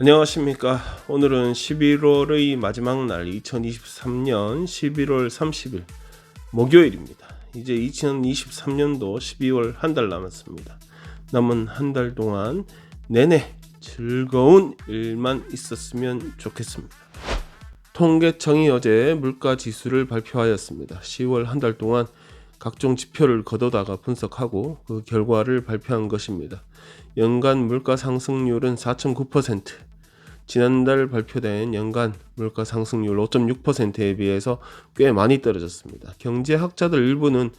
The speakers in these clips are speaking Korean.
안녕하십니까. 오늘은 11월의 마지막 날 2023년 11월 30일 목요일입니다. 이제 2023년도 12월 한 달 남았습니다. 남은 한 달 동안 내내 즐거운 일만 있었으면 좋겠습니다. 통계청이 어제 물가지수를 발표하였습니다. 10월 한 달 동안 각종 지표를 거둬다가 분석하고 그 결과를 발표한 것입니다. 연간 물가 상승률은 4.9%, 지난달 발표된 연간 물가 상승률 5.6%에 비해서 꽤 많이 떨어졌습니다. 경제학자들 일부는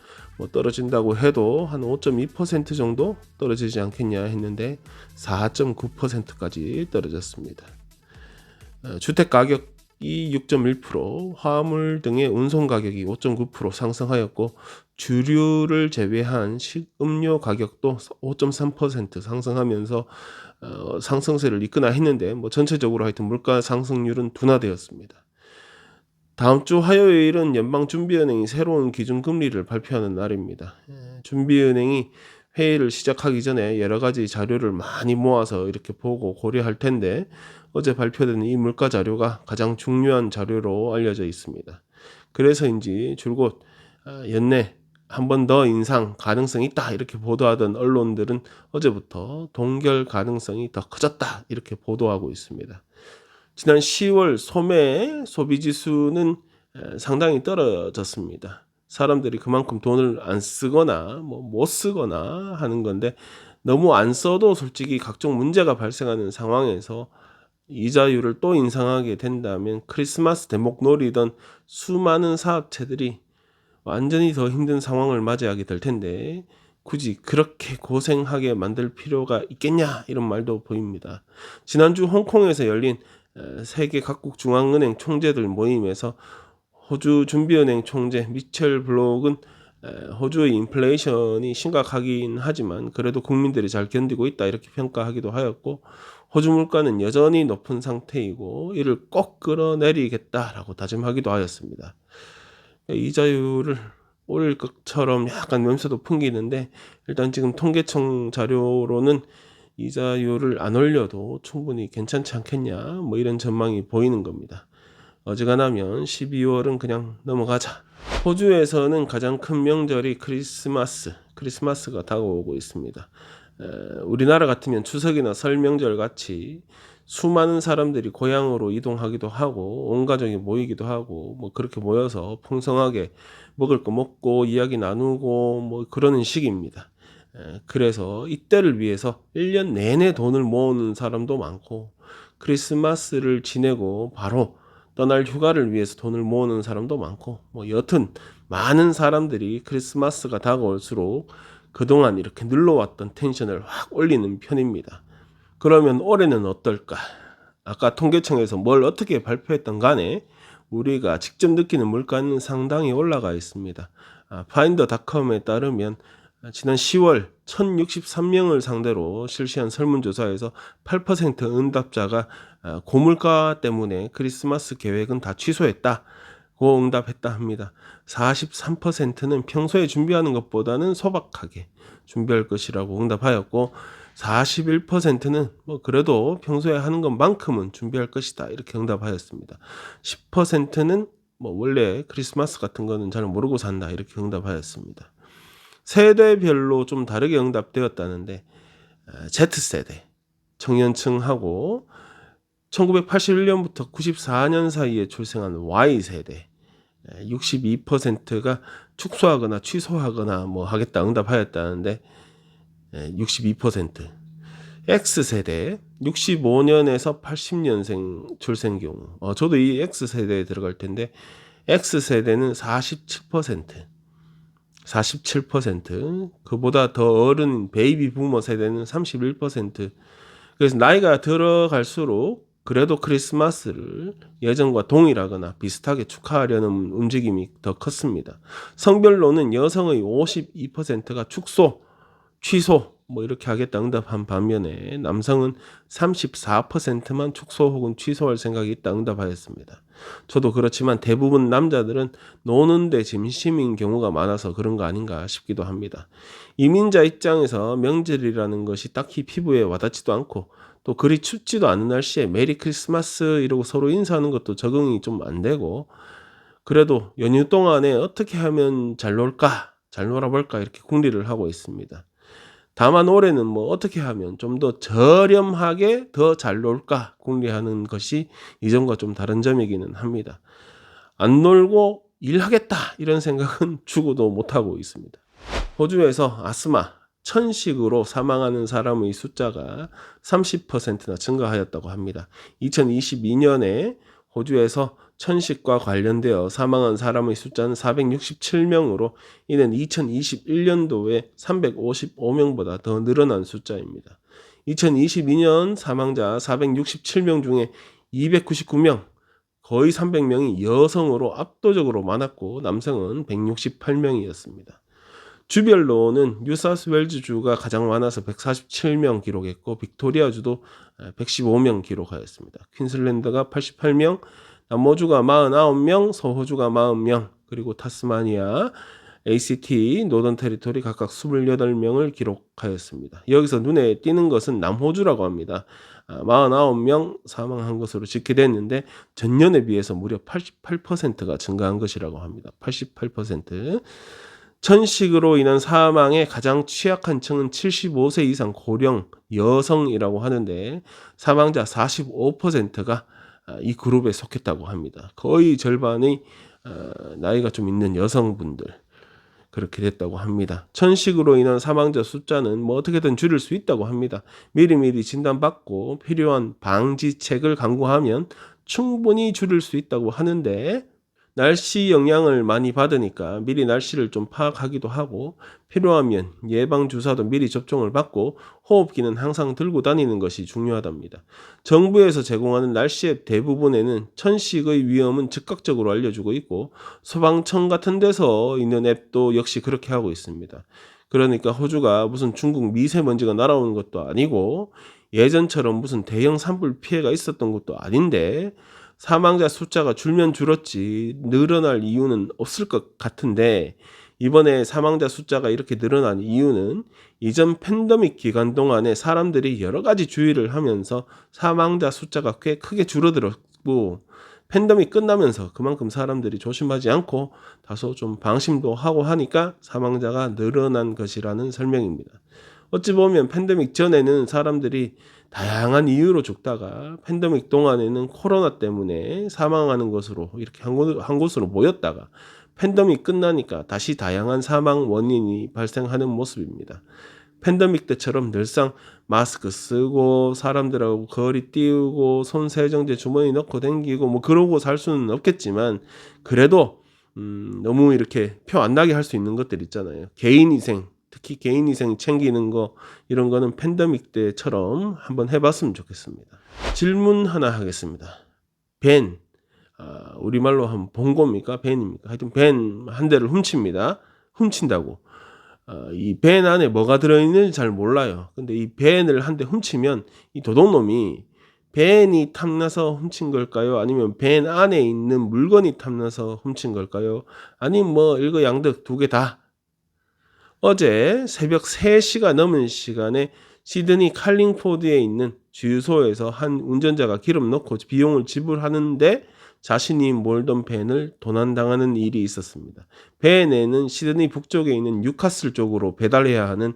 떨어진다고 해도 한 5.2% 정도 떨어지지 않겠냐 했는데 4.9%까지 떨어졌습니다. 주택 가격이 6.1%, 화물 등의 운송 가격이 5.9% 상승하였고 주류를 제외한 식음료 가격도 5.3% 상승하면서 상승세를 이끄나 했는데 전체적으로 하여튼 물가 상승률은 둔화되었습니다. 다음 주 화요일은 연방준비은행이 새로운 기준금리를 발표하는 날입니다. 준비은행이 회의를 시작하기 전에 여러 가지 자료를 많이 모아서 이렇게 보고 고려할 텐데 어제 발표된 이 물가 자료가 가장 중요한 자료로 알려져 있습니다. 그래서인지 줄곧 연내 한 번 더 인상 가능성이 있다 이렇게 보도하던 언론들은 어제부터 동결 가능성이 더 커졌다 이렇게 보도하고 있습니다. 지난 10월 소매 소비지수는 상당히 떨어졌습니다. 사람들이 그만큼 돈을 안 쓰거나 못 쓰거나 하는 건데 너무 안 써도 솔직히 각종 문제가 발생하는 상황에서 이자율을 또 인상하게 된다면 크리스마스 대목 노리던 수많은 사업체들이 완전히 더 힘든 상황을 맞이하게 될 텐데 굳이 그렇게 고생하게 만들 필요가 있겠냐 이런 말도 보입니다. 지난주 홍콩에서 열린 세계 각국 중앙은행 총재들 모임에서 호주 준비은행 총재 미첼 블록은 호주의 인플레이션이 심각하긴 하지만 그래도 국민들이 잘 견디고 있다 이렇게 평가하기도 하였고 호주 물가는 여전히 높은 상태이고 이를 꼭 끌어내리겠다라고 다짐하기도 하였습니다. 이자율을 올릴 것처럼 약간 맴새도 풍기는데 일단 지금 통계청 자료로는 이자율을 안 올려도 충분히 괜찮지 않겠냐 이런 전망이 보이는 겁니다. 어지간하면 12월은 그냥 넘어가자. 호주에서는 가장 큰 명절이 크리스마스가 다가오고 있습니다. 우리나라 같으면 추석이나 설 명절 같이 수많은 사람들이 고향으로 이동하기도 하고 온 가족이 모이기도 하고 그렇게 모여서 풍성하게 먹을 거 먹고 이야기 나누고 그러는 시기입니다. 그래서 이때를 위해서 1년 내내 돈을 모으는 사람도 많고 크리스마스를 지내고 바로 떠날 휴가를 위해서 돈을 모으는 사람도 많고 여튼 많은 사람들이 크리스마스가 다가올수록 그동안 이렇게 눌러왔던 텐션을 확 올리는 편입니다. 그러면 올해는 어떨까? 아까 통계청에서 뭘 어떻게 발표했던 간에 우리가 직접 느끼는 물가는 상당히 올라가 있습니다. 파인더닷컴에 따르면 지난 10월 1063명을 상대로 실시한 설문조사에서 8% 응답자가 고물가 때문에 크리스마스 계획은 다 취소했다고 응답했다 합니다. 43%는 평소에 준비하는 것보다는 소박하게 준비할 것이라고 응답하였고 41%는 그래도 평소에 하는 것만큼은 준비할 것이다 이렇게 응답하였습니다. 10%는 원래 크리스마스 같은 거는 잘 모르고 산다 이렇게 응답하였습니다. 세대별로 좀 다르게 응답되었다는데 Z세대 청년층하고 1981년부터 94년 사이에 출생한 Y세대 62%가 축소하거나 취소하거나 하겠다 응답하였다는데 62%. X세대 65년에서 80년생 출생 경우 저도 이 X세대에 들어갈 텐데 X세대는 47%, 그보다 더 어른 베이비 부머 세대는 31%. 그래서 나이가 들어갈수록 그래도 크리스마스를 예전과 동일하거나 비슷하게 축하하려는 움직임이 더 컸습니다. 성별로는 여성의 52%가 취소 뭐 이렇게 하겠다 응답한 반면에 남성은 34%만 축소 혹은 취소할 생각이 있다 응답하였습니다. 저도 그렇지만 대부분 남자들은 노는데 진심인 경우가 많아서 그런 거 아닌가 싶기도 합니다. 이민자 입장에서 명절이라는 것이 딱히 피부에 와닿지도 않고 또 그리 춥지도 않은 날씨에 메리 크리스마스 이러고 서로 인사하는 것도 적응이 좀 안 되고, 그래도 연휴 동안에 어떻게 하면 잘 놀까, 잘 놀아볼까 이렇게 궁리를 하고 있습니다. 다만 올해는 뭐 어떻게 하면 좀 더 저렴하게 더 잘 놀까 궁리하는 것이 이전과 좀 다른 점이기는 합니다. 안 놀고 일하겠다 이런 생각은 죽어도 못하고 있습니다. 호주에서 아스마, 천식으로 사망하는 사람의 숫자가 30%나 증가하였다고 합니다. 2022년에 호주에서 천식과 관련되어 사망한 사람의 숫자는 467명으로 이는 2021년도에 355명보다 더 늘어난 숫자입니다. 2022년 사망자 467명 중에 299명, 거의 300명이 여성으로 압도적으로 많았고 남성은 168명이었습니다. 주별로는 뉴사우스웨일즈주가 가장 많아서 147명 기록했고 빅토리아주도 115명 기록하였습니다. 퀸슬랜드가 88명, 남호주가 49명, 서호주가 40명, 그리고 타스마니아, ACT, 노던 테리토리 각각 28명을 기록하였습니다. 여기서 눈에 띄는 것은 남호주라고 합니다. 49명 사망한 것으로 집계됐는데 전년에 비해서 무려 88%가 증가한 것이라고 합니다. 88%. 천식으로 인한 사망의 가장 취약한 층은 75세 이상 고령 여성이라고 하는데 사망자 45%가 이 그룹에 속했다고 합니다. 거의 절반의 나이가 좀 있는 여성분들 그렇게 됐다고 합니다. 천식으로 인한 사망자 숫자는 뭐 어떻게든 줄일 수 있다고 합니다. 미리미리 진단받고 필요한 방지책을 강구하면 충분히 줄일 수 있다고 하는데 날씨 영향을 많이 받으니까 미리 날씨를 좀 파악하기도 하고 필요하면 예방주사도 미리 접종을 받고 호흡기는 항상 들고 다니는 것이 중요하답니다. 정부에서 제공하는 날씨 앱 대부분에는 천식의 위험은 즉각적으로 알려주고 있고 소방청 같은 데서 있는 앱도 역시 그렇게 하고 있습니다. 그러니까 호주가 무슨 중국 미세먼지가 날아오는 것도 아니고 예전처럼 무슨 대형 산불 피해가 있었던 것도 아닌데 사망자 숫자가 줄면 줄었지 늘어날 이유는 없을 것 같은데 이번에 사망자 숫자가 이렇게 늘어난 이유는 이전 팬데믹 기간 동안에 사람들이 여러 가지 주의를 하면서 사망자 숫자가 꽤 크게 줄어들었고 팬데믹 끝나면서 그만큼 사람들이 조심하지 않고 다소 좀 방심도 하고 하니까 사망자가 늘어난 것이라는 설명입니다. 어찌 보면 팬데믹 전에는 사람들이 다양한 이유로 죽다가 팬데믹 동안에는 코로나 때문에 사망하는 것으로 이렇게 한 곳으로 모였다가 팬데믹 끝나니까 다시 다양한 사망 원인이 발생하는 모습입니다. 팬데믹 때처럼 늘상 마스크 쓰고 사람들하고 거리 띄우고 손 세정제 주머니 넣고 댕기고 뭐 그러고 살 수는 없겠지만 그래도 너무 이렇게 표 안 나게 할 수 있는 것들 있잖아요. 개인위생, 특히 개인위생 챙기는 거 이런 거는 팬데믹 때처럼 한번 해봤으면 좋겠습니다. 질문 하나 하겠습니다. 벤, 우리말로 하면 봉고입니까? 벤입니까? 하여튼 벤 한 대를 훔칩니다. 훔친다고. 이 벤 안에 뭐가 들어있는지 잘 몰라요. 근데 이 벤을 한 대 훔치면 이 도둑놈이 벤이 탐나서 훔친 걸까요? 아니면 벤 안에 있는 물건이 탐나서 훔친 걸까요? 아니면 뭐 일거양득 두 개 다. 어제 새벽 3시가 넘은 시간에 시드니 칼링포드에 있는 주유소에서 한 운전자가 기름 넣고 비용을 지불하는데 자신이 몰던 벤을 도난당하는 일이 있었습니다. 벤에는 시드니 북쪽에 있는 뉴카슬 쪽으로 배달해야 하는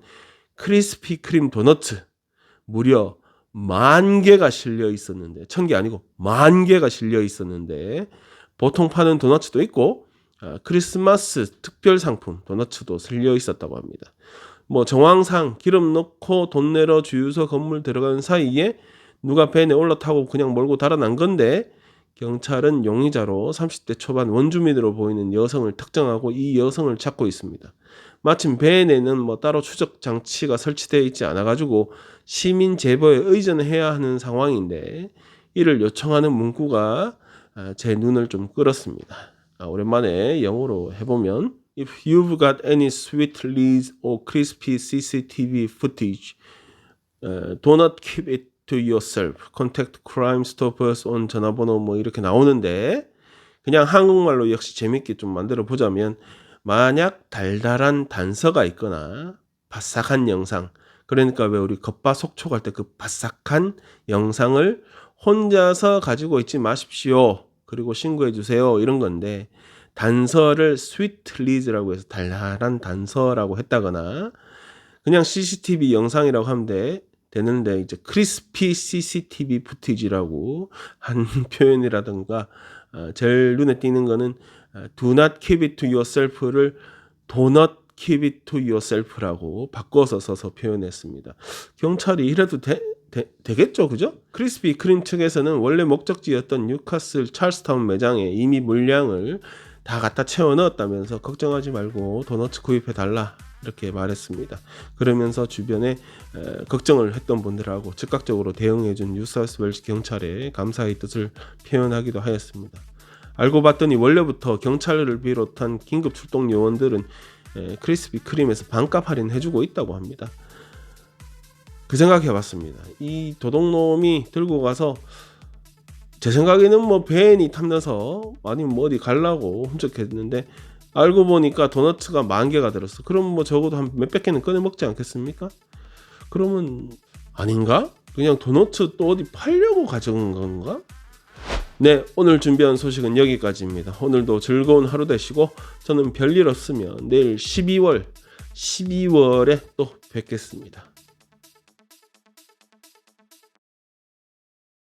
크리스피 크림 도너츠 무려 10,000개가 실려 있었는데 1,000개 아니고 10,000개가 실려 있었는데 보통 파는 도너츠도 있고 크리스마스 특별 상품 도너츠도 실려 있었다고 합니다. 뭐 정황상 기름 넣고 돈 내러 주유소 건물 들어가는 사이에 누가 벤에 올라타고 그냥 몰고 달아난 건데 경찰은 용의자로 30대 초반 원주민으로 보이는 여성을 특정하고 이 여성을 찾고 있습니다. 마침 벤에는 뭐 따로 추적 장치가 설치되어 있지 않아 가지고 시민 제보에 의존해야 하는 상황인데 이를 요청하는 문구가 제 눈을 좀 끌었습니다. 오랜만에 영어로 해보면 If you've got any sweet leads or crispy CCTV footage, do not keep it to yourself. Contact Crime Stoppers on 전화번호 뭐 이렇게 나오는데 그냥 한국말로 역시 재밌게 좀 만들어 보자면 만약 달달한 단서가 있거나 바삭한 영상, 그러니까 왜 우리 겉바속촉 할 때 그 바삭한 영상을 혼자서 가지고 있지 마십시오. 그리고 신고해 주세요. 이런 건데 단서를 sweet leads라고 해서 달달한 단서라고 했다거나 그냥 CCTV 영상이라고 하면 되는데 이제 crispy CCTV footage라고 한 표현이라든가 제일 눈에 띄는 거는 do not keep it to yourself를 do not keep it to yourself라고 바꿔서 써서 표현했습니다. 경찰이 이래도 되겠죠, 그죠? 크리스피 크림 측에서는 원래 목적지였던 뉴카슬 찰스타운 매장에 이미 물량을 다 갖다 채워 넣었다면서 걱정하지 말고 도너츠 구입해 달라 이렇게 말했습니다. 그러면서 주변에 걱정을 했던 분들하고 즉각적으로 대응해준 뉴사우스웨일스 경찰에 감사의 뜻을 표현하기도 하였습니다. 알고 봤더니 원래부터 경찰을 비롯한 긴급 출동 요원들은 크리스피 크림에서 반값 할인해주고 있다고 합니다. 그 생각해봤습니다. 이 도둑놈이 들고 가서 제 생각에는 뭐 벤이 탐나서 아니면 뭐 어디 가려고 훔쳤겠는데 알고 보니까 도너츠가 10,000개가 들었어. 그럼 뭐 적어도 한 몇백 개는 꺼내 먹지 않겠습니까? 그러면 아닌가? 그냥 도너츠 또 어디 팔려고 가져온 건가? 네, 오늘 준비한 소식은 여기까지입니다. 오늘도 즐거운 하루 되시고 저는 별일 없으면 내일 12월에 또 뵙겠습니다.